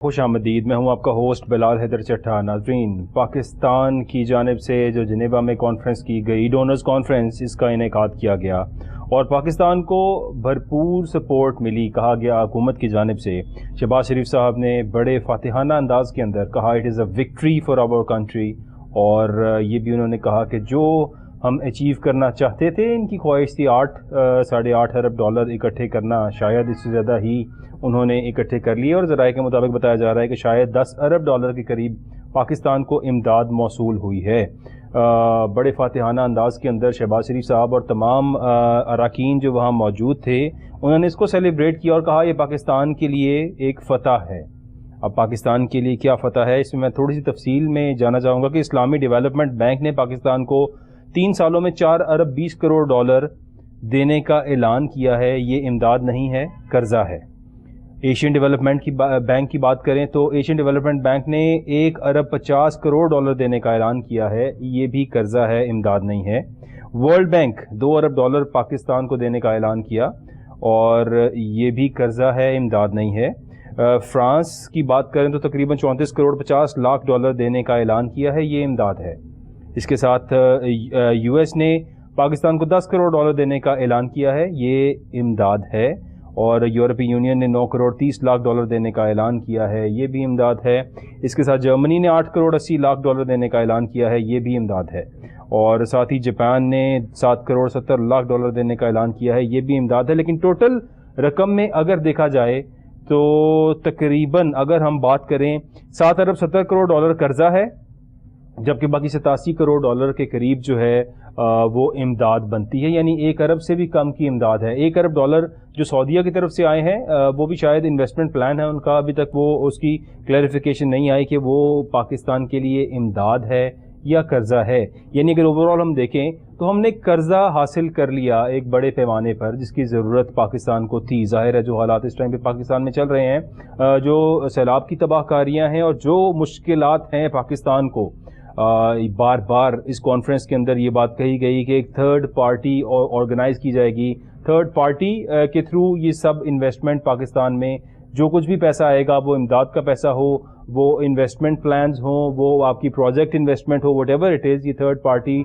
خوش آمدید. میں ہوں آپ کا ہوسٹ بلال حیدر چٹھا. ناظرین، پاکستان کی جانب سے جو جنیوا میں کانفرنس کی گئی، ڈونرز کانفرنس، اس کا انعقاد کیا گیا اور پاکستان کو بھرپور سپورٹ ملی. کہا گیا حکومت کی جانب سے، شہباز شریف صاحب نے بڑے فاتحانہ انداز کے اندر کہا it is a victory for our country, اور یہ بھی انہوں نے کہا کہ جو ہم اچیو کرنا چاہتے تھے، ان کی خواہش تھی 8.5 ارب ڈالر اکٹھے کرنا، شاید اس سے زیادہ ہی انہوں نے اکٹھے کر لیے، اور ذرائع کے مطابق بتایا جا رہا ہے کہ شاید 10 ارب ڈالر کے قریب پاکستان کو امداد موصول ہوئی ہے. بڑے فاتحانہ انداز کے اندر شہباز شریف صاحب اور تمام اراکین جو وہاں موجود تھے، انہوں نے اس کو سیلیبریٹ کیا اور کہا یہ پاکستان کے لیے ایک فتح ہے. اب پاکستان کے لیے کیا فتح ہے، اس میں میں تھوڑی سی تفصیل میں جانا چاہوں گا کہ اسلامی ڈیولپمنٹ بینک نے پاکستان کو 3 سالوں میں 4 ارب 20 کروڑ ڈالر دینے کا اعلان کیا ہے. یہ امداد نہیں ہے، قرضہ ہے. ایشین ڈیولپمنٹ بینک کی بات کریں تو ایشین ڈیولپمنٹ بینک نے 1 ارب 50 کروڑ ڈالر دینے کا اعلان کیا ہے. یہ بھی قرضہ ہے، امداد نہیں ہے. ورلڈ بینک 2 ارب ڈالر پاکستان کو دینے کا اعلان کیا، اور یہ بھی قرضہ ہے، امداد نہیں ہے. فرانس کی بات کریں تو تقریباً 34 کروڑ 50 لاکھ ڈالر دینے کا اعلان کیا ہے. یہ امداد ہے. اس کے ساتھ یو ایس نے پاکستان کو 10 کروڑ ڈالر دینے کا اعلان کیا ہے. یہ امداد ہے. اور یورپی یونین نے 9 کروڑ 30 لاکھ ڈالر دینے کا اعلان کیا ہے. یہ بھی امداد ہے. اس کے ساتھ جرمنی نے 8 کروڑ 80 لاکھ ڈالر دینے کا اعلان کیا ہے. یہ بھی امداد ہے. اور ساتھ ہی جاپان نے 7 کروڑ 70 لاکھ ڈالر دینے کا اعلان کیا ہے. یہ بھی امداد ہے. لیکن ٹوٹل رقم میں اگر دیکھا جائے تو تقریباً اگر ہم بات کریں 7 ارب 70 کروڑ ڈالر قرضہ ہے، جبکہ باقی 87 کروڑ ڈالر کے قریب جو ہے وہ امداد بنتی ہے. یعنی 1 ارب سے بھی کم کی امداد ہے. 1 ارب ڈالر جو سعودیہ کی طرف سے آئے ہیں، وہ بھی شاید انویسٹمنٹ پلان ہے ان کا، ابھی تک وہ اس کی کلیریفیکیشن نہیں آئی کہ وہ پاکستان کے لیے امداد ہے یا قرضہ ہے. یعنی اگر اوورال ہم دیکھیں تو ہم نے قرضہ حاصل کر لیا ایک بڑے پیمانے پر، جس کی ضرورت پاکستان کو تھی. ظاہر ہے جو حالات اس ٹائم پہ پاکستان میں چل رہے ہیں، جو سیلاب کی تباہ کاریاں ہیں اور جو مشکلات ہیں پاکستان کو، بار بار اس کانفرنس کے اندر یہ بات کہی گئی کہ ایک تھرڈ پارٹی آرگنائز کی جائے گی. تھرڈ پارٹی کے تھرو یہ سب انویسٹمنٹ پاکستان میں جو کچھ بھی پیسہ آئے گا، وہ امداد کا پیسہ ہو، وہ انویسٹمنٹ پلانز ہوں، وہ آپ کی project investment who, what ever it is, یہ تھرڈ پارٹی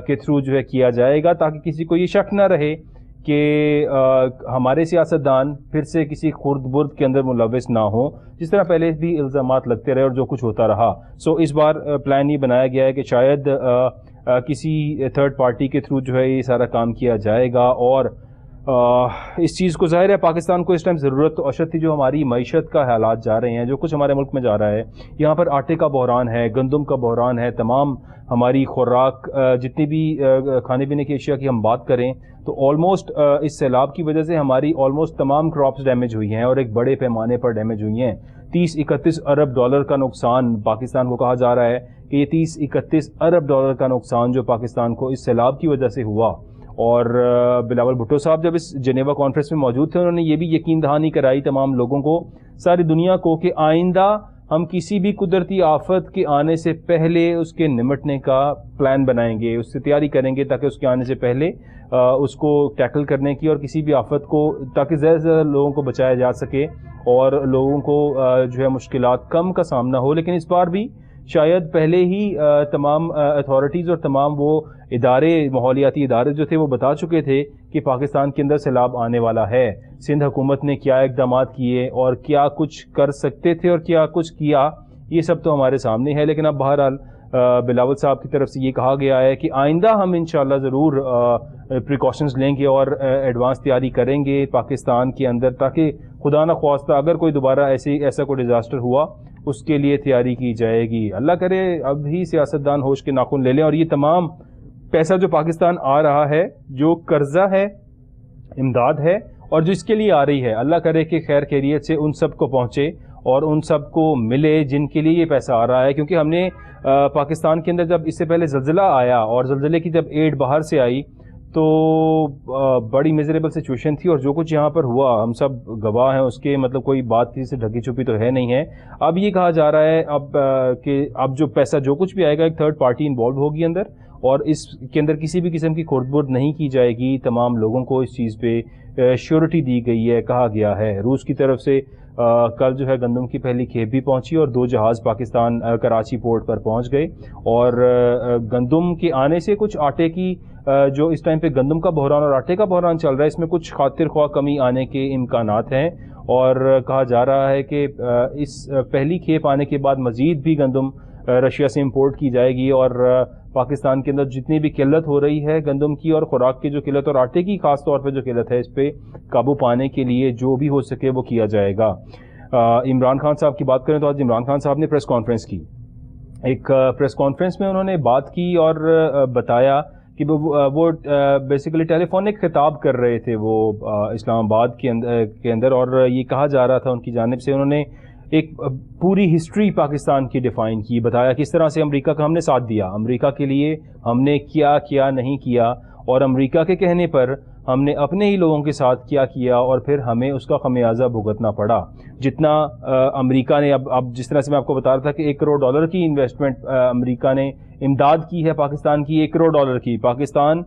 کے تھرو جو ہے کیا جائے گا، تاکہ کسی کو یہ شک نہ رہے کہ ہمارے سیاستدان پھر سے کسی خرد برد کے اندر ملوث نہ ہوں، جس طرح پہلے بھی الزامات لگتے رہے اور جو کچھ ہوتا رہا. سو اس بار پلان یہ بنایا گیا ہے کہ شاید کسی تھرڈ پارٹی کے تھرو جو ہے یہ سارا کام کیا جائے گا. اور اس چیز کو ظاہر ہے پاکستان کو اس ٹائم ضرورت تو اشد تھی. جو ہماری معیشت کا حالات جا رہے ہیں، جو کچھ ہمارے ملک میں جا رہا ہے، یہاں پر آٹے کا بحران ہے، گندم کا بحران ہے، تمام ہماری خوراک، جتنی بھی کھانے پینے کی اشیاء کی ہم بات کریں تو آلموسٹ اس سیلاب کی وجہ سے ہماری آلموسٹ تمام کراپس ڈیمیج ہوئی ہیں، اور ایک بڑے پیمانے پر ڈیمیج ہوئی ہیں. 30-31 ارب ڈالر کا نقصان پاکستان کو کہا جا رہا ہے کہ یہ 30-31 ارب ڈالر کا نقصان جو پاکستان کو اس سیلاب کی وجہ سے ہوا. اور بلاول بھٹو صاحب جب اس جنیوا کانفرنس میں موجود تھے، انہوں نے یہ بھی یقین دہانی کرائی تمام لوگوں کو، ساری دنیا کو، کہ آئندہ ہم کسی بھی قدرتی آفت کے آنے سے پہلے اس کے نمٹنے کا پلان بنائیں گے، اس سے تیاری کریں گے تاکہ اس کے آنے سے پہلے اس کو ٹیکل کرنے کی، اور کسی بھی آفت کو، تاکہ زیادہ سے زیادہ لوگوں کو بچایا جا سکے اور لوگوں کو جو ہے مشکلات کم کا سامنا ہو. لیکن اس بار بھی شاید پہلے ہی تمام اتھارٹیز اور تمام وہ ادارے، ماحولیاتی ادارے جو تھے، وہ بتا چکے تھے کہ پاکستان کے اندر سیلاب آنے والا ہے. سندھ حکومت نے کیا اقدامات کیے اور کیا کچھ کر سکتے تھے اور کیا کچھ کیا، یہ سب تو ہمارے سامنے ہے. لیکن اب بہرحال بلاول صاحب کی طرف سے یہ کہا گیا ہے کہ آئندہ ہم انشاءاللہ ضرور پریکاشنز لیں گے اور ایڈوانس تیاری کریں گے پاکستان کے اندر، تاکہ خدا نہ خواستہ اگر کوئی دوبارہ ایسا کوئی ڈیزاسٹر ہوا، اس کے لیے تیاری کی جائے گی. اللہ کرے اب ہی سیاستدان ہوش کے ناخن لے لیں، اور یہ تمام پیسہ جو پاکستان آ رہا ہے، جو قرضہ ہے، امداد ہے، اور جو اس کے لیے آ رہی ہے، اللہ کرے کہ خیر خیریت سے ان سب کو پہنچے اور ان سب کو ملے جن کے لیے یہ پیسہ آ رہا ہے. کیونکہ ہم نے پاکستان کے اندر جب اس سے پہلے زلزلہ آیا اور زلزلے کی جب ایڈ باہر سے آئی تو بڑی میزریبل سچویشن تھی اور جو کچھ یہاں پر ہوا ہم سب گواہ ہیں اس کے, مطلب کوئی بات کسی سے ڈھکی چھپی تو ہے نہیں ہے. اب یہ کہا جا رہا ہے کہ اب جو پیسہ جو کچھ بھی آئے گا ایک تھرڈ پارٹی انوالو ہوگی اندر, اور اس کے اندر کسی بھی قسم کی خورد برد نہیں کی جائے گی. تمام لوگوں کو اس چیز پہ شیورٹی دی گئی ہے, کہا گیا ہے. روس کی طرف سے کل جو ہے گندم کی پہلی کھیپ بھی پہنچی اور 2 جہاز پاکستان کراچی پورٹ پر پہنچ گئے, اور گندم کے آنے سے کچھ آٹے کی جو اس ٹائم پہ گندم کا بحران اور آٹے کا بحران چل رہا ہے اس میں کچھ خاطر خواہ کمی آنے کے امکانات ہیں, اور کہا جا رہا ہے کہ اس پہلی کھیپ آنے کے بعد مزید بھی گندم رشیا سے امپورٹ کی جائے گی, اور پاکستان کے اندر جتنی بھی قلت ہو رہی ہے گندم کی اور خوراک کی جو قلت اور آٹے کی خاص طور پہ جو قلت ہے اس پہ قابو پانے کے لیے جو بھی ہو سکے وہ کیا جائے گا. عمران خان صاحب کی بات کریں تو آج عمران خان صاحب نے پریس کانفرنس کی. ایک پریس کانفرنس میں انہوں نے بات کی اور بتایا کہ وہ بیسیکلی ٹیلی فونک خطاب کر رہے تھے وہ اسلام آباد کے اندر, اور یہ کہا جا رہا تھا ان کی جانب سے, انہوں نے ایک پوری ہسٹری پاکستان کی ڈیفائن کی, بتایا کس طرح سے امریکہ کا ہم نے ساتھ دیا, امریکہ کے لیے ہم نے کیا نہیں کیا, اور امریکہ کے کہنے پر ہم نے اپنے ہی لوگوں کے ساتھ کیا اور پھر ہمیں اس کا خمیازہ بھگتنا پڑا. جتنا امریکہ نے اب جس طرح سے میں آپ کو بتا رہا تھا کہ $1 کروڑ کی انویسٹمنٹ امریکہ نے امداد کی ہے پاکستان کی, $1 کروڑ کی. پاکستان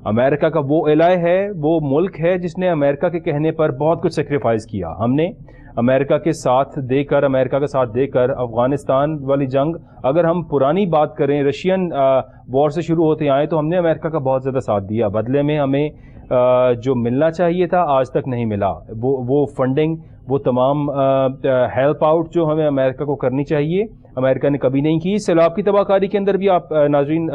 امریکہ کا وہ الہ ہے, وہ ملک ہے جس نے امریکہ کے کہنے پر بہت کچھ سیکریفائز کیا. ہم نے امریکہ کے ساتھ دے کر, امریکہ کا ساتھ دے کر افغانستان والی جنگ, اگر ہم پرانی بات کریں رشین وار سے شروع ہوتے آئے تو ہم نے امریکہ کا بہت زیادہ ساتھ دیا. بدلے میں ہمیں جو ملنا چاہیے تھا آج تک نہیں ملا. وہ فنڈنگ, وہ تمام ہیلپ آؤٹ جو ہمیں امریکہ کو کرنی چاہیے امریکہ نے کبھی نہیں کی. سیلاب کی تباہ کاری کے اندر بھی آپ ناظرین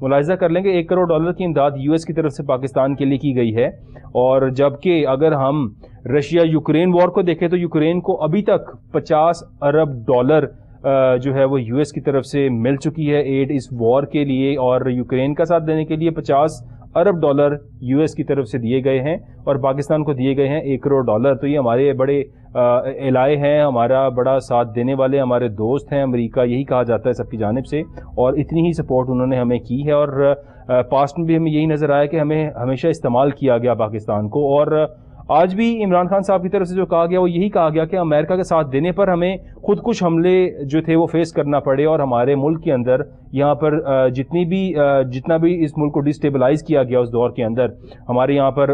ملاحظہ کر لیں گے $1 کروڑ کی امداد US کی طرف سے پاکستان کے لیے کی گئی ہے, اور جبکہ اگر ہم رشیا یوکرین وار کو دیکھیں تو یوکرین کو ابھی تک $50 ارب جو ہے وہ US کی طرف سے مل چکی ہے ایڈ اس وار کے لیے, اور یوکرین کا ساتھ دینے کے لیے $50 ارب US کی طرف سے دیے گئے ہیں, اور پاکستان کو دیے گئے ہیں $1 کروڑ. تو یہ ہمارے بڑے الائے ہیں, ہمارا بڑا ساتھ دینے والے ہمارے دوست ہیں امریکہ, یہی کہا جاتا ہے سب کی جانب سے, اور اتنی ہی سپورٹ انہوں نے ہمیں کی ہے, اور پاسٹ میں بھی ہمیں یہی نظر آیا کہ ہمیں ہمیشہ استعمال کیا گیا پاکستان کو. اور آج بھی عمران خان صاحب کی طرف سے جو کہا گیا وہ یہی کہا گیا کہ امریکہ کے ساتھ دینے پر ہمیں خود کچھ حملے جو تھے وہ فیس کرنا پڑے, اور ہمارے ملک کے اندر یہاں پر جتنا بھی اس ملک کو ڈسٹیبلائز کیا گیا اس دور کے اندر, ہمارے یہاں پر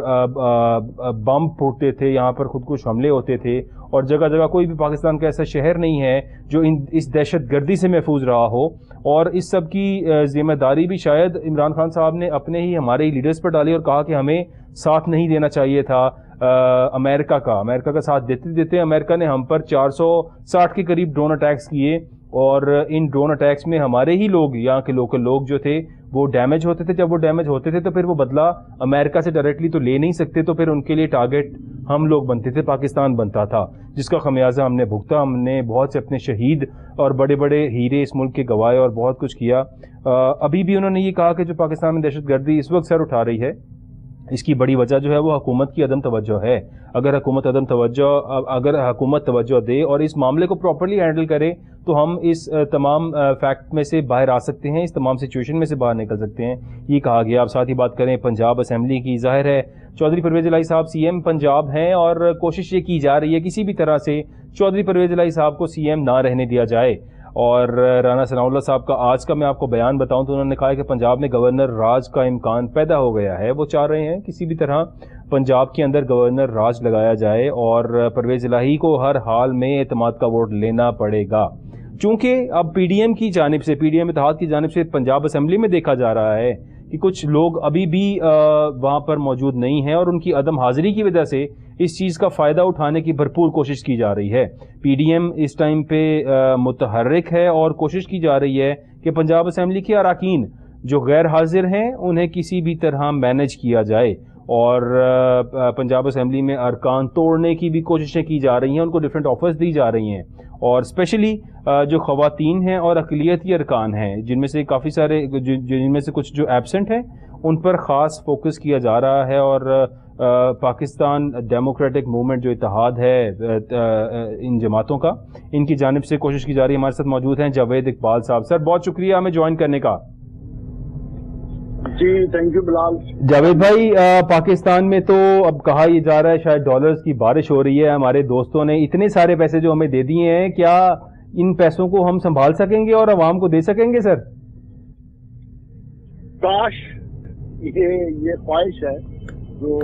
بم پھوٹتے تھے, یہاں پر خود کچھ حملے ہوتے تھے, اور جگہ جگہ کوئی بھی پاکستان کا ایسا شہر نہیں ہے جو اس دہشت گردی سے محفوظ رہا ہو. اور اس سب کی ذمہ داری بھی شاید عمران خان صاحب نے اپنے ہی ہمارے ہی لیڈرز پر ڈالی, اور کہا کہ ہمیں ساتھ نہیں دینا چاہیے تھا امریکہ کا ساتھ دیتے امریکہ نے ہم پر 460 کے قریب ڈرون اٹیکس کیے, اور ان ڈرون اٹیکس میں ہمارے ہی لوگ, یہاں کے لوکل لوگ جو تھے وہ ڈیمیج ہوتے تھے. جب وہ ڈیمیج ہوتے تھے تو پھر وہ بدلہ امریکہ سے ڈائریکٹلی تو لے نہیں سکتے, تو پھر ان کے لیے ٹارگٹ ہم لوگ بنتے تھے, پاکستان بنتا تھا, جس کا خمیازہ ہم نے بھگتا. ہم نے بہت سے اپنے شہید اور بڑے بڑے ہیرے اس ملک کے گوائے اور بہت کچھ کیا. ابھی بھی انہوں نے یہ کہا کہ جو پاکستان میں دہشت گردی اس وقت سر اٹھا رہی ہے اس کی بڑی وجہ جو ہے وہ حکومت کی عدم توجہ ہے. اگر حکومت توجہ دے اور اس معاملے کو پراپرلی ہینڈل کرے تو ہم اس تمام فیکٹ میں سے باہر آ سکتے ہیں, اس تمام سچویشن میں سے باہر نکل سکتے ہیں, یہ کہا گیا. اب ساتھ ہی بات کریں پنجاب اسمبلی کی. ظاہر ہے چودھری پرویز الہی صاحب CM پنجاب ہیں, اور کوشش یہ کی جا رہی ہے کسی بھی طرح سے چودھری پرویز الہی صاحب کو CM نہ رہنے دیا جائے. اور رانا ثناء اللہ صاحب کا آج کا میں آپ کو بیان بتاؤں تو انہوں نے کہا کہ پنجاب میں گورنر راج کا امکان پیدا ہو گیا ہے. وہ چاہ رہے ہیں کسی بھی طرح پنجاب کے اندر گورنر راج لگایا جائے, اور پرویز الہی کو ہر حال میں اعتماد کا ووٹ لینا پڑے گا. چونکہ اب PDM کی جانب سے, PDM اتحاد کی جانب سے پنجاب اسمبلی میں دیکھا جا رہا ہے کہ کچھ لوگ ابھی بھی وہاں پر موجود نہیں ہیں, اور ان کی عدم حاضری کی وجہ سے اس چیز کا فائدہ اٹھانے کی بھرپور کوشش کی جا رہی ہے. PDM اس ٹائم پہ متحرک ہے اور کوشش کی جا رہی ہے کہ پنجاب اسمبلی کے اراکین جو غیر حاضر ہیں انہیں کسی بھی طرح مینج کیا جائے, اور پنجاب اسمبلی میں ارکان توڑنے کی بھی کوششیں کی جا رہی ہیں, ان کو ڈفرینٹ آفرز دی جا رہی ہیں, اور اسپیشلی جو خواتین ہیں اور اقلیتی ارکان ہیں جن میں سے کافی سارے جن میں سے کچھ جو ایبسنٹ ہیں ان پر خاص فوکس کیا جا رہا ہے. اور پاکستان ڈیموکریٹک موومنٹ جو اتحاد ہے ان جماعتوں کا, ان کی جانب سے کوشش کی جا رہی ہے. ہمارے ساتھ موجود ہیں جاوید اقبال صاحب. سر بہت شکریہ ہمیں جوائن کرنے کا. جی تھینک یو بلال. جاوید بھائی، پاکستان میں تو اب کہا یہ جا رہا ہے شاید ڈالرز کی بارش ہو رہی ہے. ہمارے دوستوں نے اتنے سارے پیسے جو ہمیں دے دیے ہیں، کیا ان پیسوں کو ہم سنبھال سکیں گے اور عوام کو دے سکیں گے سر؟ کاش یہ خواہش ہے جو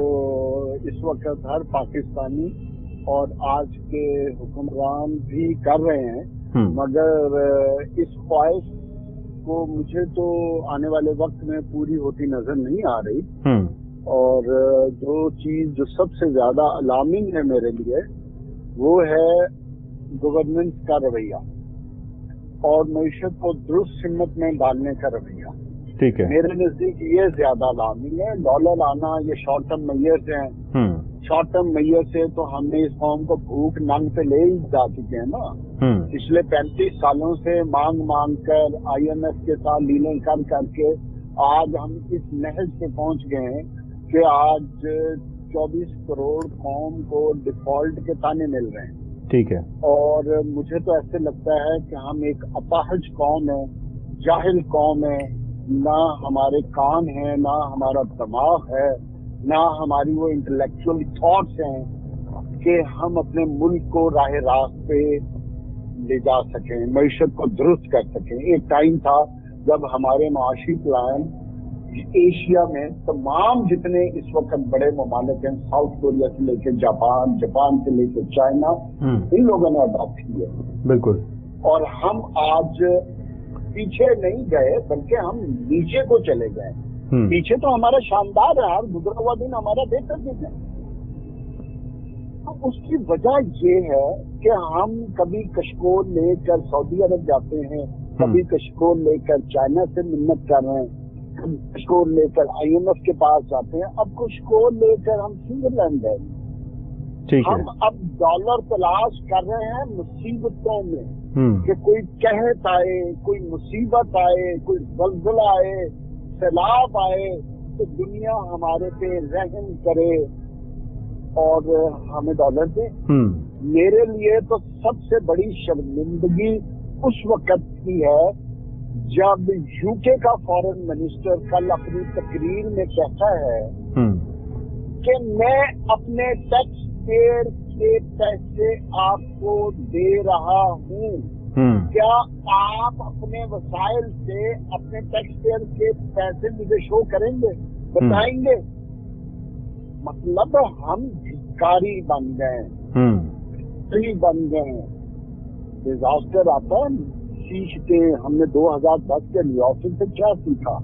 اس وقت ہر پاکستانی اور آج کے حکمران بھی کر رہے ہیں، مگر اس خواہش کو مجھے تو آنے والے وقت میں پوری ہوتی نظر نہیں آ رہی. اور جو چیز جو سب سے زیادہ الارمنگ ہے میرے لیے وہ ہے گورننس کا رویہ اور معیشت کو درست سمت میں ڈالنے کا رویہ. ٹھیک ہے، میرے نزدیک یہ زیادہ الارمنگ ہے. ڈالر آنا یہ شارٹ ٹرم میئرز ہیں. شارٹ ٹرم میئر سے تو ہم نے اس قوم کو بھوک ننگ پہ لے ہی جا چکے ہیں نا. پچھلے 35 سالوں سے مانگ مانگ کر IMF کے ساتھ ڈیلنگ کر کے آج ہم اس نہج پہ پہنچ گئے ہیں کہ آج 24 کروڑ قوم کو ڈیفالٹ کے تانے مل رہے ہیں. ٹھیک ہے. اور مجھے تو ایسے لگتا ہے کہ ہم ایک اپاہج قوم ہے، جاہل قوم ہے. نہ ہمارے کان ہیں، نہ ہمارا دماغ ہے، نہ ہماری وہ انٹلیکچوئل تھاٹس ہیں کہ ہم اپنے ملک کو راہ راست پہ لے جا سکیں، معیشت کو درست کر سکیں. ایک ٹائم تھا جب ہمارے معاشی پلان ایشیا میں تمام جتنے اس وقت بڑے ممالک ہیں، ساؤتھ کوریا سے لے کے جاپان سے لے کے چائنا، ان لوگوں نے اڈاپٹ کیا. بالکل. اور ہم آج پیچھے نہیں گئے بلکہ ہم نیچے کو چلے گئے. پیچھے تو ہمارا شاندار ہے، گزرا ہوا دن ہمارا بہتر دن ہے. اس کی وجہ یہ ہے کہ ہم کبھی کشکول لے کر سعودی عرب جاتے ہیں، کبھی کشکول لے کر چائنا سے منت کر رہے ہیں، کبھی کشکول لے کر IMF کے پاس جاتے ہیں. اب کشکول لے کر ہم سوئٹزرلینڈ گئے. ہم اب ڈالر تلاش کر رہے ہیں مصیبتوں میں کہ کوئی قحط آئے، کوئی مصیبت آئے، کوئی زلزلہ آئے، سیلاب آئے تو دنیا ہمارے پہ رحم کرے اور ہمیں ڈالر دے. میرے لیے تو سب سے بڑی شرمندگی اس وقت کی ہے جب UK کا فارن منسٹر کل اپنی تقریر میں کہتا ہے کہ میں اپنے ٹیکس پیئر کے پیسے آپ کو دے رہا ہوں. کیا آپ اپنے وسائل سے اپنے ٹیکس پیئر کے پیسے مجھے شو کریں گے، بتائیں گے؟ مطلب ہم بھکاری بن گئے، بن گئے. ڈیزاسٹر آتا ہے سیکھتے. ہم نے 2010 کے نیویارک سے کیا سیکھا؟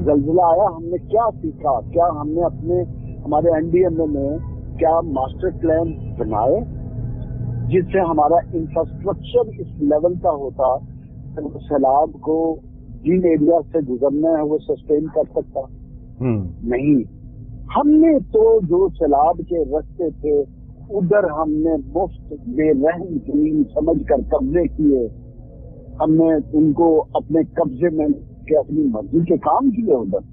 زلزلہ آیا ہم نے کیا سیکھا؟ کیا ہم نے ہمارے NDMA میں کیا ماسٹر پلان بنائے جس سے ہمارا انفراسٹرکچر اس لیول کا ہوتا سیلاب کو جن ایریا سے گزرنا ہے وہ سسٹین کر سکتا؟ نہیں. ہم نے تو جو سیلاب کے رستے تھے ادھر ہم نے مفت بے رحم زمین سمجھ کر قبضے کیے. ہم نے ان کو اپنے قبضے میں کہ اپنی مرضی کے کام کیے ادھر.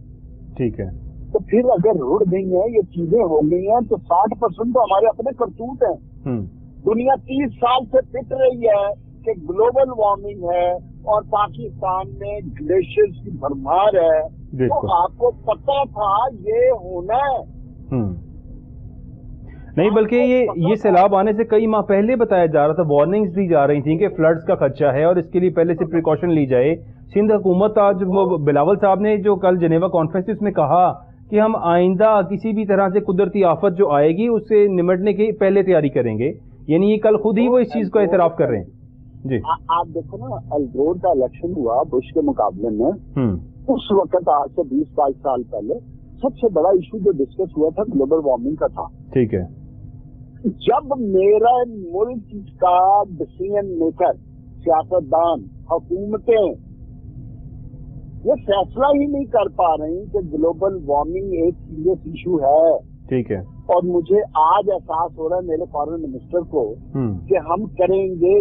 ٹھیک ہے. تو پھر اگر رڑ گئی ہیں یہ چیزیں ہو گئی ہیں تو 60% تو ہمارے اپنے کرتوت ہیں. دنیا 30 سال سے پٹ رہی ہے کہ گلوبل وارمنگ ہے اور پاکستان میں گلیشیئرز کی بھرمار ہے. تو آپ کو پتا تھا یہ ہونا ہے. نہیں، بلکہ یہ سیلاب آنے سے کئی ماہ پہلے بتایا جا رہا تھا، وارننگز دی جا رہی تھیں کہ فلڈز کا خدشہ ہے اور اس کے لیے پہلے سے پریکاشن لی جائے. سندھ حکومت آج بلاول صاحب نے جو کل جنیوا کانفرنس اس میں کہا کہ ہم آئندہ کسی بھی طرح سے قدرتی آفت جو آئے گی اس سے نمٹنے کی پہلے تیاری کریں گے. یعنی یہ کل خود ہی وہ اس چیز کو اعتراف کر رہے ہیں. جی آپ دیکھو نا، الگور کا الیکشن ہوا بش کے مقابلے میں، اس وقت آج سے 20-22 سال پہلے سب سے بڑا ایشو جو ڈسکس ہوا تھا گلوبل وارمنگ کا تھا. ٹھیک ہے. جب میرا ملک کا ڈسیزن میکر، سیاستدان، حکومتیں یہ فیصلہ ہی نہیں کر پا رہی کہ گلوبل وارمنگ ایک سیریس ایشو ہے. ٹھیک ہے. اور مجھے آج احساس ہو رہا ہے میرے فارن منسٹر کو کہ ہم کریں گے.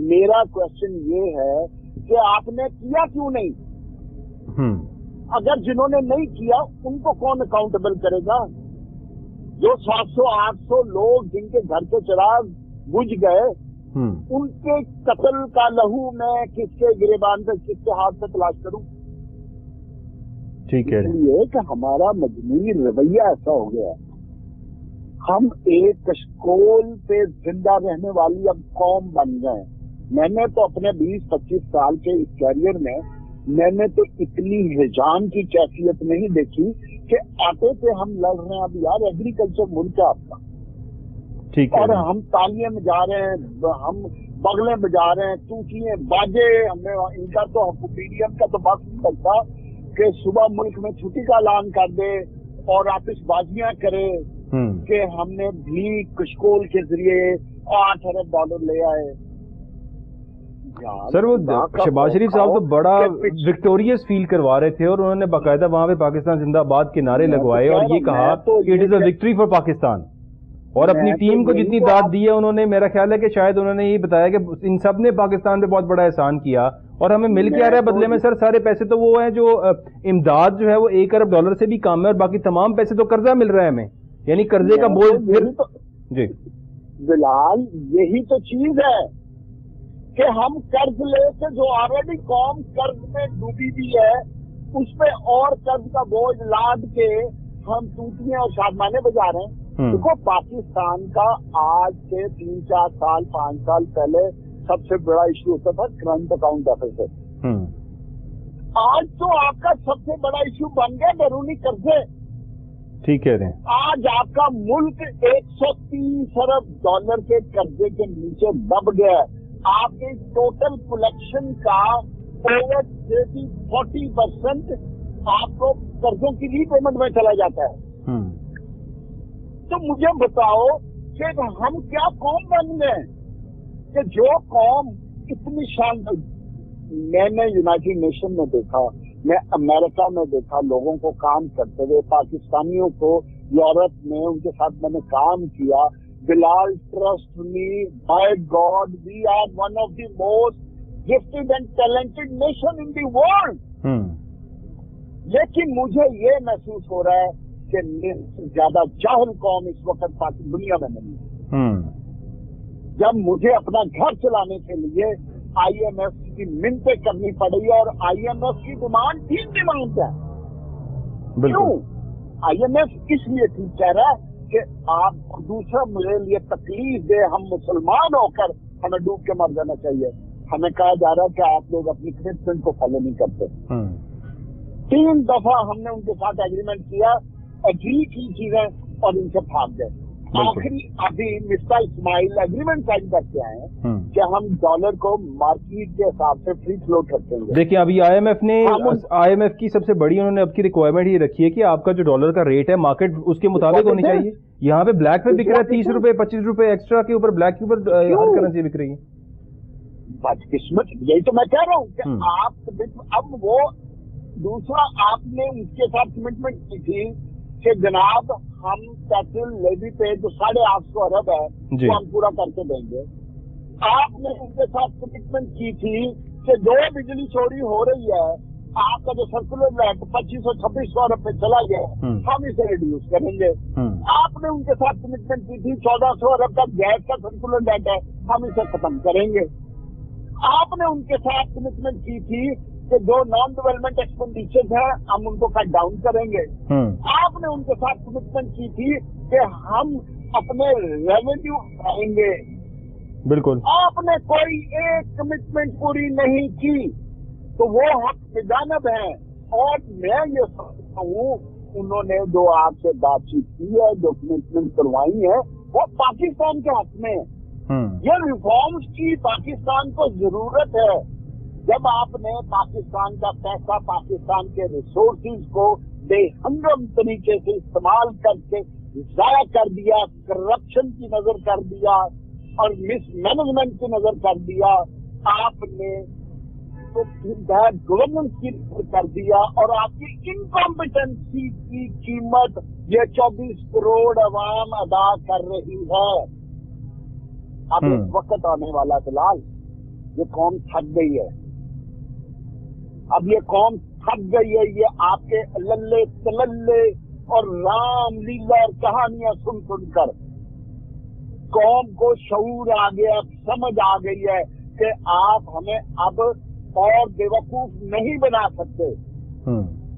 میرا کوشچن یہ ہے کہ آپ نے کیا کیوں نہیں؟ اگر جنہوں نے نہیں کیا ان کو کون اکاؤنٹیبل کرے گا؟ جو 700-800 لوگ جن کے گھر کے چراغ بجھ گئے ان کے قتل کا لہو میں کس کے گریبان پہ کس کے ہاتھ سے تلاش کروں؟ ٹھیک ہے یہ کہ ہمارا مجموعی رویہ ایسا ہو گیا ہے، ہم ایک کشکول پہ زندہ رہنے والی اب قوم بن گئے ہیں. میں نے تو اپنے 20-25 سال کے اس کیریئر میں نے تو اتنی ہجان کی کیفیت نہیں دیکھی کہ آٹے پہ ہم لڑ رہے ہیں. اب یار ایگریکلچر ملک ہے آپ کا، ٹھیک ہے، اور ہم تالیاں بجا رہے ہیں، ہم بغلیں بجا رہے ہیں، توتیاں باجے. ہمیں ان کا تو میڈیم کا تو بات نہیں کرتا کہ صبح ملک میں چھٹی کا اعلان کر دے اور آتش بازیاں کرے کہ ہم نے بھی کشکول کے ذریعے $8 ارب لے آئے. سر وہ شہباز شریف صاحب تو بڑا وکٹوریس فیل کروا رہے تھے، اور انہوں نے باقاعدہ وہاں پہ پاکستان زندہ آباد کے نعرے لگوائے اور یہ کہا کہ it is a victory for Pakistan, اور اپنی ٹیم کو جتنی داد دی ہے انہوں نے، میرا خیال ہے کہ شاید انہوں نے یہ بتایا کہ ان سب نے پاکستان پہ بہت بڑا احسان کیا اور ہمیں مل کے آ رہا ہے بدلے میں. سر سارے پیسے تو وہ ہیں جو امداد جو ہے وہ $1 ارب سے بھی کم ہے، اور باقی تمام پیسے تو قرضہ مل رہا ہے ہمیں، یعنی قرضے کا بوجھ پھر. جی بلال، یہی تو چیز ہے کہ ہم قرض لے کے، جو آلریڈی قوم قرض میں ڈوبی بھی ہے اس پہ اور قرض کا بوجھ لاد کے ہم توتیاں اور شادمانے بجا رہے ہیں. دیکھو پاکستان کا آج سے 3-4 سال 5 سال پہلے سب سے بڑا ایشو ہوتا تھا کرنٹ اکاؤنٹ ڈیفیسٹ. آج تو آپ کا سب سے بڑا ایشو بن گیا بیرونی قرضے. ٹھیک کہہ رہے ہیں. آج آپ کا ملک $130 ارب کے قرضے کے نیچے دب گیا ہے. آپ کی ٹوٹل کلیکشن کا اوور 40% آپ کو قرضوں کی ری پیمنٹ میں چلا جاتا ہے. تو مجھے بتاؤ کہ ہم کیا قوم بن گئے کہ جو قوم اتنی شاندار. میں نے یونائٹڈ نیشن میں دیکھا، میں امریکہ میں دیکھا لوگوں کو کام کرتے ہوئے، پاکستانیوں کو یورپ میں ان کے ساتھ میں نے کام کیا. Bilal, trust me, by God we are one of the most gifted and talented nation in the world. لیکن مجھے یہ محسوس ہو رہا ہے کہ زیادہ جاہل قوم اس وقت دنیا میں نہیں ہے. جب مجھے اپنا گھر چلانے کے لیے IMF کی منتیں کرنی پڑی اور IMF کی ڈیمانڈ ٹھیک ڈیمانڈ ہے. کیوں IMF اس لیے ٹھیک کہہ رہا ہے کہ آپ دوسرا میرے لیے تکلیف دے، ہم مسلمان ہو کر ہمیں ڈوب کے مر جانا چاہیے. ہمیں کہا جا رہا ہے کہ آپ لوگ اپنی کمٹمنٹ کو فالو نہیں کرتے. 3 دفعہ ہم نے ان کے ساتھ ایگریمنٹ کیا، ایگری کی چیزیں اور ان سے بھاگ گئے. آخری ابھی مسٹر اسماعیل ایگریمنٹ سائن کرتے آئے ہیں کہ ہم ڈالر کو مارکیٹ کے حساب سے فری فلوٹ رکھیں گے. دیکھیں ابھی IMF کی سب سے بڑی انہوں نے اب کی ریکوائرمنٹ یہ رکھی ہے کہ آپ کا جو ڈالر کا ریٹ ہے مارکیٹ اس کے مطابق ہونی چاہیے. یہاں پہ بلیک پہ بک رہا ہے 30 روپے 25 روپے ایکسٹرا کے اوپر، بلیک کے اوپر ہر کرنسی بک رہی ہے. بد قسمت، یہی تو میں کہہ رہا ہوں کہ آپ اب وہ دوسرا آپ نے اس کے ساتھ کمٹمنٹ کی تھی کہ جناب ہم پیٹرول لیوی پہ جو 850 ارب ہے وہ ہم پورا کر کے دیں گے. آپ نے ان کے ساتھ کمٹمنٹ کی تھی کہ جو بجلی چوری ہو رہی ہے آپ کا جو سرکولر ریٹ 2500-2600 ارب پہ چلا گیا ہم اسے ریڈیوس کریں گے. آپ نے ان کے ساتھ کمٹمنٹ کی تھی 1400 ارب کا گیس کا سرکولر ریٹ ہے ہم اسے ختم کریں گے. آپ نے ان کے ساتھ کمٹمنٹ کی تھی کہ جو نان ڈیولپمنٹ ایکسپینڈیچر ہیں ہم ان کو کٹ ڈاؤن کریں گے. آپ نے ان کے ساتھ کمٹمنٹ کی تھی کہ ہم اپنے ریونیو بڑھائیں گے. بالکل آپ نے کوئی ایک کمٹمنٹ پوری نہیں کی تو وہ حق بجانب ہیں. اور میں یہ سمجھتا ہوں انہوں نے جو آپ سے بات چیت کی ہے، جو کمٹمنٹ کروائی ہے وہ پاکستان کے حق میں. یہ ریفارمز کی پاکستان کو ضرورت ہے. جب آپ نے پاکستان کا پیسہ، پاکستان کے ریسورسز کو بے ہنگم طریقے سے استعمال کر کے ضائع کر دیا، کرپشن کی نظر کر دیا اور مس مینجمنٹ کی نظر کر دیا، آپ نے تو بیڈ گورننس کی نظر کر دیا، اور آپ کی انکمپیٹنسی کی قیمت یہ 24 کروڑ عوام ادا کر رہی ہے. اب اس وقت آنے والا بلال، یہ قوم تھک گئی ہے. اب یہ قوم تھک گئی ہے. یہ آپ کے للے تللے اور رام لیلا اور کہانیاں سن سن کر قوم کو شعور آ گیا، سمجھ آ گئی ہے کہ آپ ہمیں اب اور بیوقوف نہیں بنا سکتے.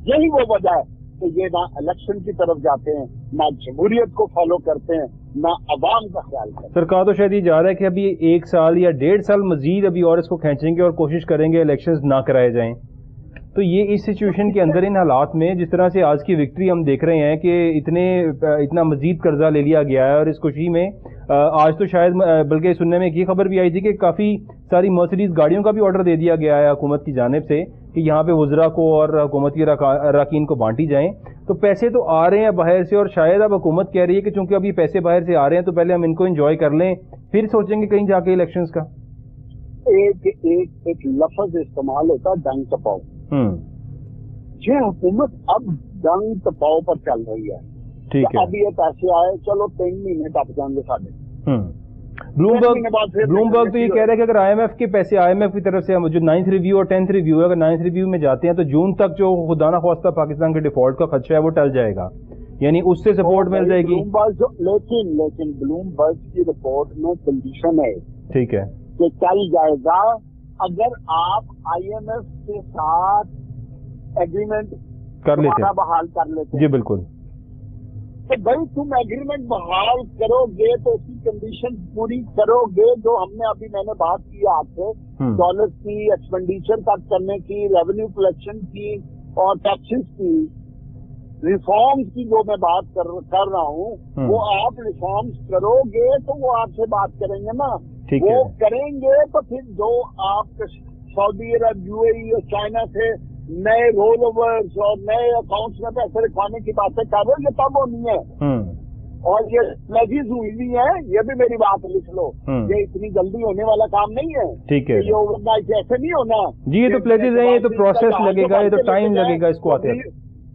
یہی وہ وجہ ہے کہ یہ نہ الیکشن کی طرف جاتے ہیں، نہ جمہوریت کو فالو کرتے ہیں، نہ عوام کا خیال کرتے ہیں۔ سر کہا تو شاید یہ جا رہا ہے کہ ابھی 1 سال یا 1.5 سال مزید ابھی اور اس کو کھینچیں گے اور کوشش کریں گے الیکشنز نہ کرائے جائیں. تو یہ اس سچویشن کے اندر ان حالات میں جس طرح سے آج کی وکٹری ہم دیکھ رہے ہیں کہ اتنا مزید قرضہ لے لیا گیا ہے، اور اس خوشی میں آج تو شاید بلکہ سننے میں ایک یہ خبر بھی آئی تھی کہ کافی ساری مرسڈیز گاڑیوں کا بھی آرڈر دے دیا گیا ہے حکومت کی جانب سے کہ یہاں پہ وزراء کو اور حکومت کے اراکین کو بانٹی جائیں. تو پیسے تو آ رہے ہیں باہر سے، اور شاید اب حکومت کہہ رہی ہے کہ چونکہ اب یہ پیسے باہر سے آ رہے ہیں تو پہلے ہم ان کو انجوائے کر لیں، پھر سوچیں گے کہیں جا کے الیکشنز کا. ایک لفظ استعمال ہوتا ہے ڈنگ ٹپاؤ. یہ حکومت اب ڈنگ ٹپاؤ پر چل رہی ہے. ٹھیک ہے، اب یہ پیسے آئے، چلو 3 مہینے ٹپ جائیں گے سارے. بلومبرگ تو یہ کہہ رہا ہے کہ اگر IMF کے پیسے IMF کی طرف سے جو 9th ریویو اور 10th ریویو ہے، اگر 9th ریویو میں جاتے ہیں تو جون تک جو خدا نہ خواستہ پاکستان کے ڈیفالٹ کا خدشہ ہے وہ ٹل جائے گا، یعنی اس سے سپورٹ مل جائے گی. لیکن بلومبرگ کی رپورٹ میں کنڈیشن ہے، ٹھیک ہے، کہ چل جائے گا اگر آپ IMF کے ساتھ ایگریمنٹ کر لیتے ہیں. بحال کر لیتے. جی بالکل. تو بھائی تم ایگریمنٹ بحال کرو گے تو اس کی کنڈیشن پوری کرو گے جو ہم نے ابھی میں نے بات کی آپ سے، ڈالر کی، ایکسپینڈیچر کٹ کرنے کی، ریونیو کلیکشن کی اور ٹیکسز کی، ریفارمز کی جو میں بات کر رہا ہوں، وہ آپ ریفارمز کرو گے تو وہ آپ سے بات کریں گے نا. وہ کریں گے تو پھر جو آپ سعودی عرب، UAE اور چائنا سے نئے رول اوورز اور نئے اکاؤنٹس میں پیسے رکھوانے کی باتیں کر رہے ہیں، یہ تب ہونی ہے. اور یہ پلیجز ہوئی بھی ہے، یہ بھی میری بات لکھ لو، یہ اتنی جلدی ہونے والا کام نہیں ہے. ٹھیک ہے، یہ اوور نائٹ ایسے نہیں ہونا. جی یہ تو پلیجز ہیں، یہ تو پروسیس لگے گا، یہ تو ٹائم لگے گا اس کو آتے ہیں.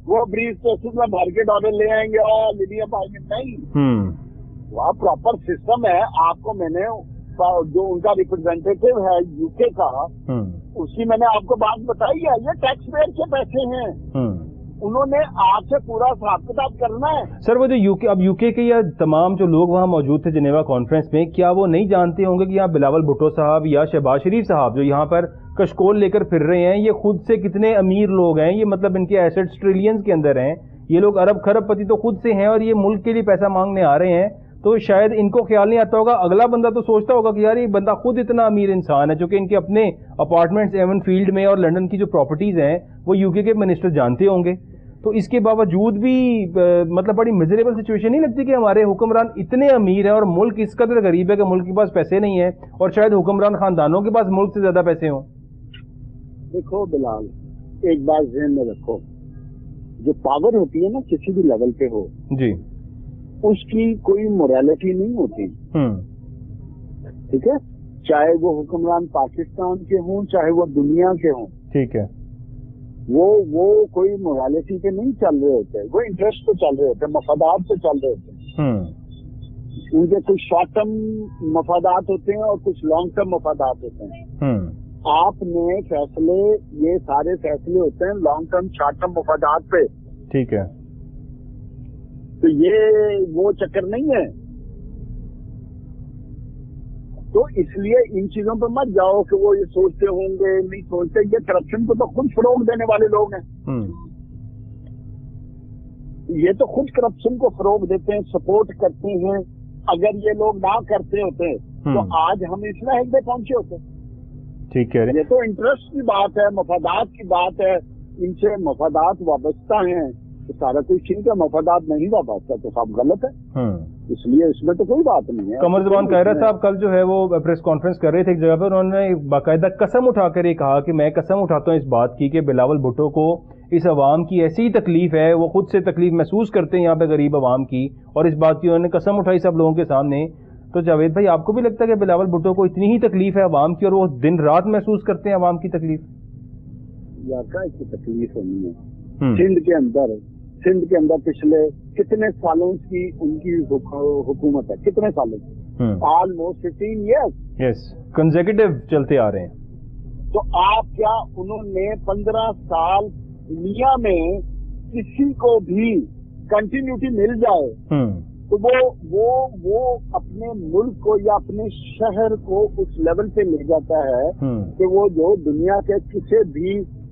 وہ بریف کیسز میں بھر کے ڈالر لے آئیں گے اور لیبیا پائیں گے، نہیں. وہاں پراپر سسٹم ہے. آپ کو میں نے جو ان کا ریپرزینٹیٹو ہے UK کا، اسی میں نے آپ کو بات بتائی ہے، یہ ٹیکس پیئر کے پیسے ہیں. انہوں نے آپ سے پورا حساب کتاب کرنا ہے. سر وہ جو اب UK کے یا تمام جو لوگ وہاں موجود تھے جنیوا کانفرنس میں، کیا وہ نہیں جانتے ہوں گے کہ یہاں بلاول بھٹو صاحب یا شہباز شریف صاحب جو یہاں پر کشکول لے کر پھر رہے ہیں، یہ خود سے کتنے امیر لوگ ہیں؟ یہ مطلب ان کے ایسٹس ٹریلینز کے اندر ہیں، یہ لوگ ارب خرب پتی تو خود سے ہیں، اور یہ ملک کے لیے پیسہ مانگنے آ رہے ہیں. تو شاید ان کو خیال نہیں آتا ہوگا، اگلا بندہ تو سوچتا ہوگا کہ یار یہ بندہ خود اتنا امیر انسان ہے، جو کہ ان کے اپنے اپارٹمنٹس ایون فیلڈ میں اور لنڈن کی جو پراپرٹیز ہیں وہ UK کے منسٹر جانتے ہوں گے. تو اس کے باوجود بھی مطلب بڑی میزریبل سچویشن نہیں لگتی کہ ہمارے حکمران اتنے امیر ہیں اور ملک اس قدر غریب ہے کہ ملک کے پاس پیسے نہیں ہیں، اور شاید حکمران خاندانوں کے پاس ملک سے زیادہ پیسے ہوں. دیکھو بلال، ایک بات ذہن میں رکھو، جو پاور ہوتی ہے نا کسی بھی لیول پہ ہو، جی اس کی کوئی موریلٹی نہیں ہوتی. ٹھیک ہے، چاہے وہ حکمران پاکستان کے ہوں چاہے وہ دنیا کے ہوں. ٹھیک ہے، وہ کوئی موریلٹی پہ نہیں چل رہے ہوتے، وہ انٹرسٹ پہ چل رہے ہوتے، مفادات پہ چل رہے ہوتے. ان کے کچھ شارٹ ٹرم مفادات ہوتے ہیں اور کچھ لانگ ٹرم مفادات ہوتے ہیں. آپ نے فیصلے، یہ سارے فیصلے ہوتے ہیں لانگ ٹرم شارٹ ٹرم مفادات پہ. ٹھیک ہے، تو یہ وہ چکر نہیں ہے. تو اس لیے ان چیزوں پہ مت جاؤ کہ وہ یہ سوچتے ہوں گے نہیں سوچتے. یہ کرپشن کو تو خود فروغ دینے والے لوگ ہیں. یہ تو خود کرپشن کو فروغ دیتے ہیں، سپورٹ کرتے ہیں. اگر یہ لوگ نہ کرتے ہوتے تو آج ہم اس میں پہ پہنچے ہوتے. ٹھیک ہے، یہ تو انٹرسٹ کی بات ہے، مفادات کی بات ہے. ان سے مفادات وابستہ ہیں تو سارا کچھ ٹھیک ہے، مفادات نہیں وابستہ تو سب غلط ہے. اس لیے اس میں تو کوئی بات نہیں ہے. قمر زمان قاہرہ صاحب کل جو ہے وہ پریس کانفرنس کر رہے تھے ایک جگہ پر، انہوں نے باقاعدہ قسم اٹھا کر یہ کہا کہ میں قسم اٹھاتا ہوں اس بات کی کہ بلاول بھٹو کو اس عوام کی ایسی ہی تکلیف ہے، وہ خود سے تکلیف محسوس کرتے ہیں یہاں پہ غریب عوام کی، اور اس بات کی انہوں نے قسم اٹھائی سب لوگوں کے سامنے. تو جاوید بھائی آپ کو بھی لگتا ہے کہ بلاول بھٹو کو اتنی ہی تکلیف ہے عوام کی اور وہ دن رات محسوس کرتے ہیں عوام کی تکلیف؟ یا کیا اس کی تکلیف ہونی ہے. سندھ کے اندر پچھلے کتنے سالوں کی ان کی حکومت ہے، کتنے سالوں کی؟ Almost 15 years. یس، کنزیکٹو چلتے آ رہے ہیں. تو آپ کیا انہوں نے 15 سال دنیا میں کسی کو بھی کنٹینیوٹی مل جائے تو وہ اپنے ملک کو یا اپنے شہر کو اس لیول پہ لے جاتا ہے کہ وہ جو دنیا کے کسی بھی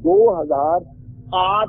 2008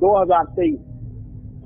2023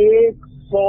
100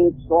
100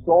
100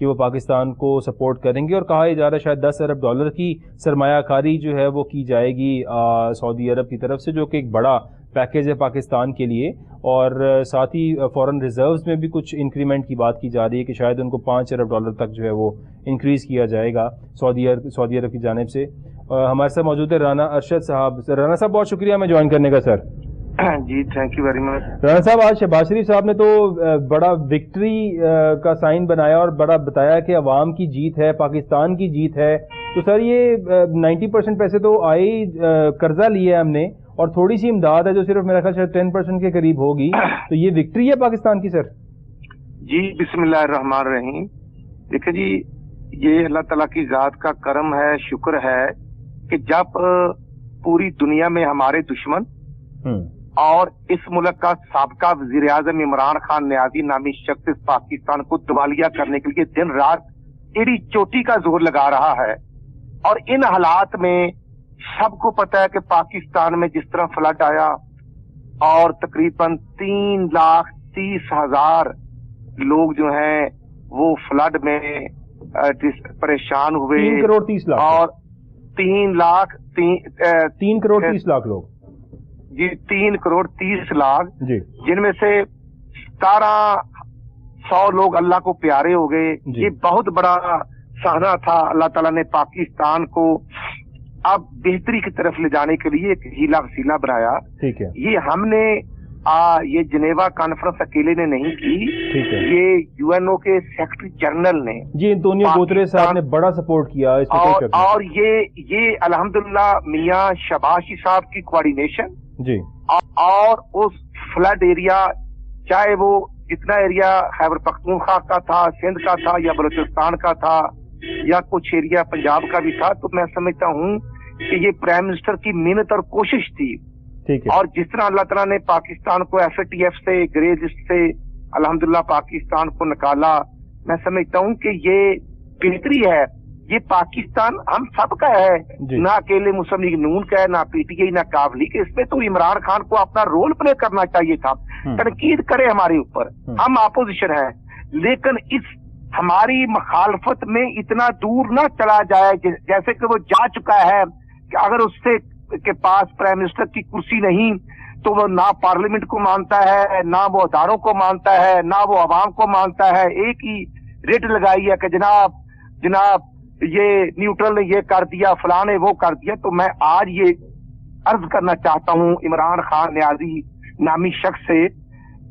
کہ وہ پاکستان کو سپورٹ کریں گے، اور کہا جا رہا ہے شاید $10 ارب کی سرمایہ کاری جو ہے وہ کی جائے گی سعودی عرب کی طرف سے، جو کہ ایک بڑا پیکیج ہے پاکستان کے لیے، اور ساتھ ہی فورن ریزروز میں بھی کچھ انکریمنٹ کی بات کی جا رہی ہے کہ شاید ان کو $5 ارب تک جو ہے وہ انکریز کیا جائے گا سعودی عرب کی جانب سے۔ ہمارے ساتھ موجود ہے رانا ارشد صاحب۔ رانا صاحب بہت شکریہ ہمیں جوائن کرنے کا سر۔ جی thank you very much. Rana صاحب، آج شہباز شریف صاحب نے تو بڑا وکٹری کا سائن بنایا اور بڑا بتایا کہ عوام کی جیت ہے، پاکستان کی جیت ہے، تو سر یہ 90% پیسے تو آئے ہی، قرضہ لیا ہے ہم نے، اور تھوڑی سی امداد ہے جو صرف میرا خیال شاید 10% کے قریب ہوگی، تو یہ وکٹری ہے پاکستان کی سر؟ جی بسم اللہ الرحمن الرحیم۔ دیکھیں جی، یہ اللہ تعالیٰ کی ذات کا کرم ہے، شکر ہے کہ جب پوری دنیا میں ہمارے دشمن اور اس ملک کا سابقہ وزیر اعظم عمران خان نیازی نامی شخص پاکستان کو دیوالیہ کرنے کے لیے دن رات ایڑی چوٹی کا زور لگا رہا ہے، اور ان حالات میں سب کو پتا ہے کہ پاکستان میں جس طرح فلڈ آیا اور تقریباً 3,30,000 لوگ جو ہیں وہ فلڈ میں پریشان ہوئے، 3 کروڑ 30 لاکھ، اور 3 کروڑ 30 لاکھ لوگ، جی 3 کروڑ 30 لاکھ جی، جن میں سے 1700 لوگ اللہ کو پیارے ہو گئے جی۔ یہ بہت بڑا سہنا تھا۔ اللہ تعالیٰ نے پاکستان کو اب بہتری کی طرف لے جانے کے لیے ایک ہیلا وسیلہ بنایا۔ ٹھیک ہے، یہ ہم نے یہ جنیوا کانفرنس اکیلے نے نہیں کی، یہ UNO کے سیکرٹری جنرل نے جی، انتونیو گوتریس صاحب نے بڑا سپورٹ کیا اس میں، اور یہ الحمدللہ میاں شہباز صاحب کی کوارڈینیشن جی، اور اس فلڈ ایریا، چاہے وہ جتنا ایریا خیبر پختونخوا کا تھا، سندھ کا تھا، یا بلوچستان کا تھا، یا کچھ ایریا پنجاب کا بھی تھا، تو میں سمجھتا ہوں کہ یہ پرائم منسٹر کی محنت اور کوشش تھی۔ اور جس طرح اللہ تعالیٰ نے پاکستان کو FATF سے، گرے لسٹ سے الحمدللہ پاکستان کو نکالا، میں سمجھتا ہوں کہ یہ بہتری ہے۔ یہ پاکستان ہم سب کا ہے، نہ اکیلے مسلم لیگ نون کا ہے، نہ PTI، نہ کاف لیگ۔ اس میں تو عمران خان کو اپنا رول پلے کرنا چاہیے تھا، تنقید کرے ہمارے اوپر، ہم اپوزیشن ہیں، لیکن اس ہماری مخالفت میں اتنا دور نہ چلا جائے جیسے کہ وہ جا چکا ہے کہ اگر اس سے کے پاس پرائم منسٹر کی کرسی نہیں تو وہ نہ پارلیمنٹ کو مانتا ہے، نہ وہ اداروں کو مانتا ہے، نہ وہ عوام کو مانتا ہے۔ ایک ہی ریٹ لگائی ہے کہ جناب یہ نیوٹرل نے یہ کر دیا، فلاں نے وہ کر دیا۔ تو میں آج یہ عرض کرنا چاہتا ہوں عمران خان نیازی نامی شخص سے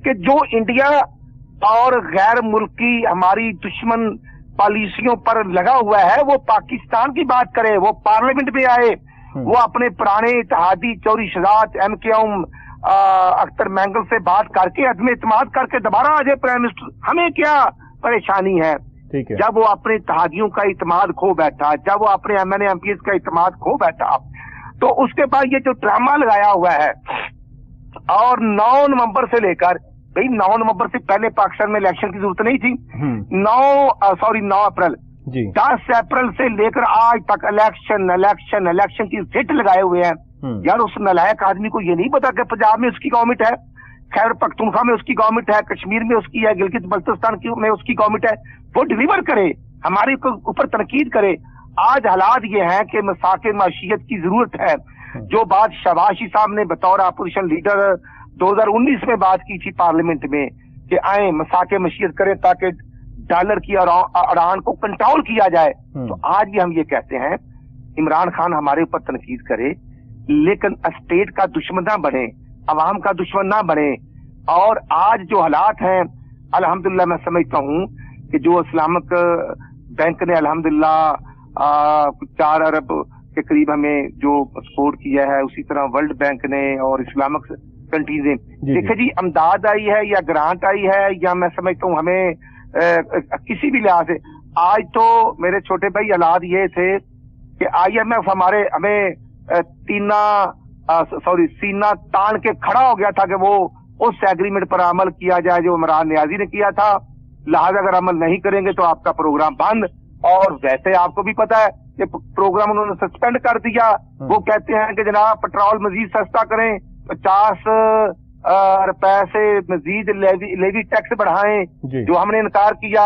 کہ جو انڈیا اور غیر ملکی ہماری دشمن پالیسیوں پر لگا ہوا ہے، وہ پاکستان کی بات کرے، وہ پارلیمنٹ میں آئے، وہ اپنے پرانے اتحادی چوری شجاعت MKM اختر مینگل سے بات کر کے عدم اعتماد کر کے دوبارہ آ جائے پرائم منسٹر۔ ہمیں کیا پریشانی ہے؟ جب وہ اپنے اتحادیوں کا اعتماد کھو بیٹھا، جب وہ اپنے MNA MPs کا اعتماد کھو بیٹھا، تو اس کے بعد یہ جو ڈرامہ لگایا ہوا ہے، اور 9 نومبر سے لے کر 9 نومبر سے پہلے پاکستان میں الیکشن کی ضرورت نہیں تھی، 9 اپریل 10 اپریل سے لے کر آج تک الیکشن کی زٹ لگائے ہوئے ہیں۔ یار اس نالائق آدمی کو یہ نہیں پتا کہ پنجاب میں اس کی گورنمنٹ ہے، خیبر پختونخوا میں اس کی گورنمنٹ ہے، کشمیر میں اس کی ہے، گلگت بلتستان میں اس کی گورنمنٹ ہے، وہ ڈیلیور کرے، ہمارے اوپر تنقید کرے۔ آج حالات یہ ہیں کہ مساق معیشت کی ضرورت ہے۔ جو بات شہباز صاحب نے بطور اپوزیشن لیڈر 2019 میں بات کی تھی پارلیمنٹ میں کہ آئیں مساق معیشت کریں تاکہ ڈالر کی اڑان کو کنٹرول کیا جائے، تو آج بھی ہم یہ کہتے ہیں عمران خان ہمارے اوپر تنقید کرے، لیکن اسٹیٹ کا دشمن نہ بنے، عوام کا دشمن نہ بنے۔ اور آج جو حالات ہیں الحمدللہ میں سمجھتا ہوں کہ جو اسلامک بینک نے الحمدللہ 4 ارب کے قریب ہمیں جو سپورٹ کیا ہے، اسی طرح ورلڈ بینک نے اور اسلامک کنٹریز نے، دیکھیں جی امداد آئی ہے یا گرانٹ آئی ہے، یا میں سمجھتا ہوں ہمیں کسی بھی لحاظ سے آج تو میرے چھوٹے بھائی حالات یہ تھے کہ IMF ہمیں سینہ تان کے کھڑا ہو گیا تھا کہ وہ اس ایگریمنٹ پر عمل کیا جائے جو عمران نیازی نے کیا تھا، لہذا اگر عمل نہیں کریں گے تو آپ کا پروگرام بند۔ اور ویسے آپ کو بھی پتا ہے کہ پروگرام انہوں نے سسپینڈ کر دیا۔ وہ کہتے ہیں کہ جناب پٹرول مزید سستا کریں، 50 روپے سے مزید لیوی ٹیکس بڑھائیں، جو ہم نے انکار کیا۔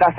10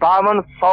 5200